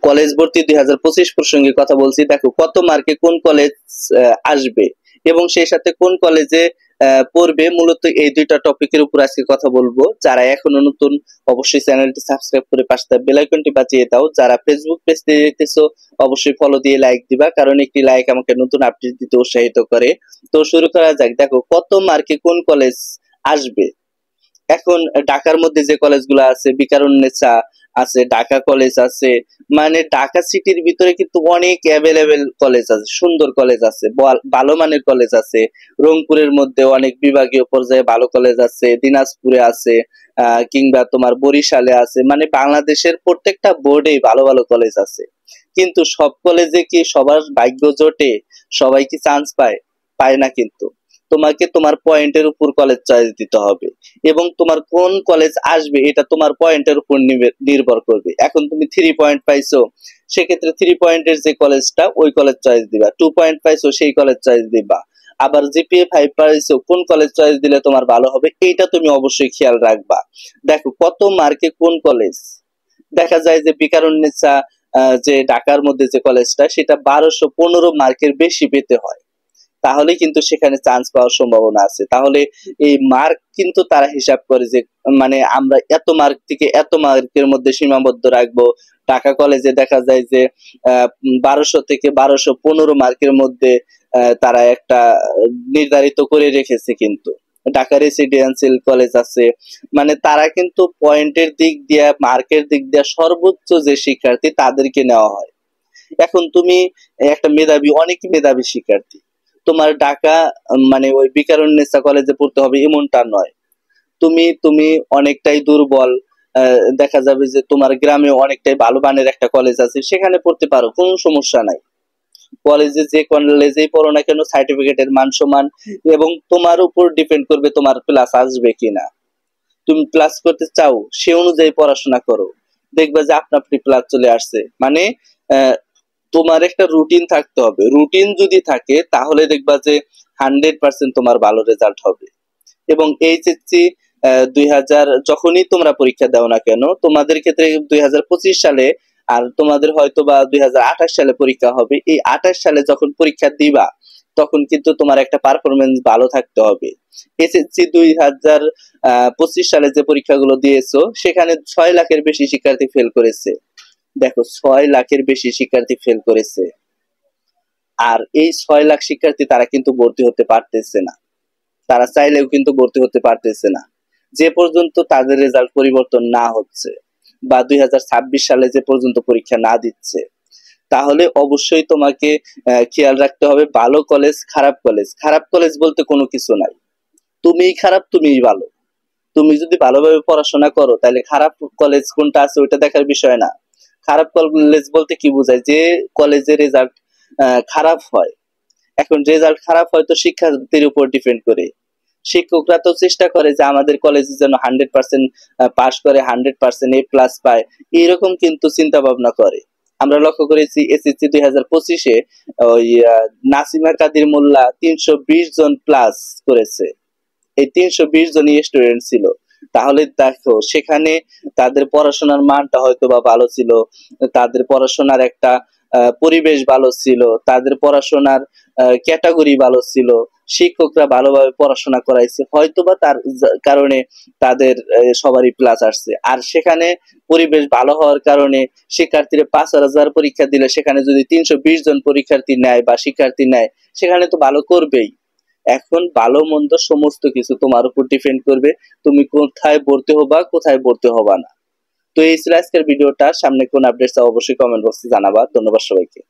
College ভর্তি 2025 প্রসঙ্গে কথা বলছি। দেখো কত মার্কে কোন কলেজ আসবে এবং সেই সাথে কোন কলেজে পড়বে, মূলত এই দুইটা টপিকের উপর আজকে কথা বলবো। যারা এখনো নতুন অবশ্যই চ্যানেলটি সাবস্ক্রাইব করে পাশে বেল আইকনটি বাজিয়ে দাও। যারা ফেসবুক পেজ থেকে দেখতেছো অবশ্যই ফলো দিয়ে লাইক দিবা, কারণ একটি লাইক আমাকে নতুন আপডেট দিতে উৎসাহিত করে। তো শুরু করা যাক। দেখো কত মার্কে কোন কলেজ আসবে। এখন ঢাকার মধ্যে যে কলেজগুলো আছে, বিকারুন্নেসা আছে, ঢাকা কলেজ আছে, মানে ঢাকা সিটির ভিতরে কিন্তু অনেক অ্যাভেলেবেল কলেজ আছে, সুন্দর কলেজ আছে, ভালো মানের কলেজ আছে। রংপুরের মধ্যে অনেক বিভাগীয় পর্যায়ে ভালো কলেজ আছে, দিনাজপুরে আছে, কিংবা তোমার বরিশালে আছে। মানে বাংলাদেশের প্রত্যেকটা বোর্ডেই ভালো ভালো কলেজ আছে। কিন্তু সব কলেজে কি সবার ভাগ্য জোটে? সবাই কি চান্স পায়? পায় না। কিন্তু তোমাকে তোমার পয়েন্টের উপর কলেজ চয়েস দিতে হবে এবং তোমার কোন কলেজ আসবে এটা তোমার পয়েন্টের উপর নির্ভর করবে। এখন তুমি 3 পয়েন্ট পাইছো, সেক্ষেত্রে 3 পয়েন্টের যে কলেজটা ওই কলেজ চয়েস দিবা। 2 পয়েন্ট পাইছো সেই কলেজ চয়েস দিবা। আবার জিপিএ 5 পাইছো, কোন কলেজ চয়েস দিলে তোমার ভালো হবে এইটা তুমি অবশ্যই খেয়াল রাখবা। দেখো কত মার্কে কোন কলেজ। দেখা যায় যে বিকারুন্নেসা যে ঢাকার মধ্যে যে কলেজটা, সেটা 1215 মার্কের বেশি পেতে হয়, তাহলে কিন্তু সেখানে চান্স পাওয়ার সম্ভাবনা আছে। তাহলে এই মার্ক কিন্তু তারা হিসাব করে যে মানে আমরা এত মার্ক থেকে এত মার্কের মধ্যে সীমাবদ্ধ রাখবো। ঢাকা কলেজে দেখা যায় যে 1200 থেকে 1215 মার্কের মধ্যে তারা একটা নির্ধারিত করে রেখেছে। কিন্তু ঢাকা রেসিডেন্সিয়াল কলেজ আছে, মানে তারা কিন্তু পয়েন্টের দিক দিয়ে, মার্কের দিক দিয়ে সর্বোচ্চ যে শিক্ষার্থী তাদেরকে নেওয়া হয়। এখন তুমি একটা মেধাবী, অনেক মেধাবী শিক্ষার্থী, তোমার ঢাকা মানে ওই বিকারুন্নেসা কলেজে পড়তে হবে এমনটা নয়। তুমি তুমি অনেকটাই দুর্বল, দেখা যাবে যে তোমার গ্রামে অনেকটাই ভালো মানের একটা কলেজ আছে, সেখানে পড়তে পারো, কোনো সমস্যা নাই। কলেজে যে কলেজেই পড়ো না কেন সার্টিফিকেটের মান সমান এবং তোমার উপর ডিপেন্ড করবে তোমার প্লাস আসবে কিনা। তুমি প্লাস করতে চাও সে অনুযায়ী পড়াশোনা করো, দেখবে যে আপনা আপনি প্লাস চলে আসছে। মানে তোমার একটা রুটিন থাকতে হবে। রুটিন যদি থাকে তাহলে দেখবা যে 100% তোমার ভালো রেজাল্ট হবে। এবং এইচএসসি 2000 যখনই তোমরা পরীক্ষা দাও না কেন, তোমাদের ক্ষেত্রে 2025 সালে আর তোমাদের হয়তো বা 2028 সালে পরীক্ষা হবে। এই 28 সালে যখন পরীক্ষা দিবা তখন কিন্তু তোমার একটা পারফরমেন্স ভালো থাকতে হবে। এসএসসি 2025 সালে যে পরীক্ষাগুলো দিয়েছো সেখানে 6 লাখের বেশি শিক্ষার্থী ফেল করেছে। দেখো 6 লাখের বেশি শিক্ষার্থী ফেল করেছে, আর এই 6 লাখ শিক্ষার্থী তারা কিন্তু ভর্তি হতে পারতেছে না, তারা চাইলেও কিন্তু ভর্তি হতে পারতেছে না যে পর্যন্ত তাদের রেজাল্ট পরিবর্তন না হচ্ছে বা 2026 সালে যে পর্যন্ত পরীক্ষা না দিচ্ছে। তাহলে অবশ্যই তোমাকে খেয়াল রাখতে হবে ভালো কলেজ, খারাপ কলেজ। খারাপ কলেজ বলতে কোনো কিছু নাই, তুমিই খারাপ তুমিই ভালো। তুমি যদি ভালোভাবে পড়াশোনা করো তাহলে খারাপ কলেজ কোনটা আছে ওইটা দেখার বিষয় না। খারাপ কলেজ বলতে কি বোঝায়? যে কলেজে রেজাল্ট খারাপ হয়। এখন রেজাল্ট খারাপ হয় তো শিক্ষার্থীর উপর ডিপেন্ড করে। শিক্ষকরা তো চেষ্টা করে যে আমাদের কলেজে যেন 100% পাস করে, 100% এ প্লাস পায়, এইরকম কিন্তু চিন্তা ভাবনা করে। আমরা লক্ষ্য করেছি এসএসসি 2025-এ ওই নাসিমা কাদির মোল্লা 320 জন প্লাস করেছে। এই 320 জনই স্টুডেন্ট ছিল। তাহলে দেখো সেখানে তাদের পড়াশোনার মানটা হয়তো বা ভালো ছিল, তাদের পড়াশোনার একটা পরিবেশ ভালো ছিল, তাদের পড়াশোনার ক্যাটাগরি ভালো ছিল, শিক্ষকরা ভালোভাবে পড়াশোনা করাইছে, হয়তোবা তার কারণে তাদের সবারই প্লাস আসছে। আর সেখানে পরিবেশ ভালো হওয়ার কারণে শিক্ষার্থীরা 5000 পরীক্ষা দিলে সেখানে যদি 320 জন পরীক্ষার্থী নেয় বা শিক্ষার্থী নেয়, সেখানে তো ভালো করবেই। এখন ভালো মন্দ সমস্ত কিছু তোমার উপর ডিপেন্ড করবে, তুমি কোথায় ভর্তি হবা কোথায় ভর্তি হবা না। তো এই ছিল আজকের ভিডিওটা। সামনে কোন আপডেটস অবশ্যই কমেন্ট বক্সে জানাবা। ধন্যবাদ সবাইকে।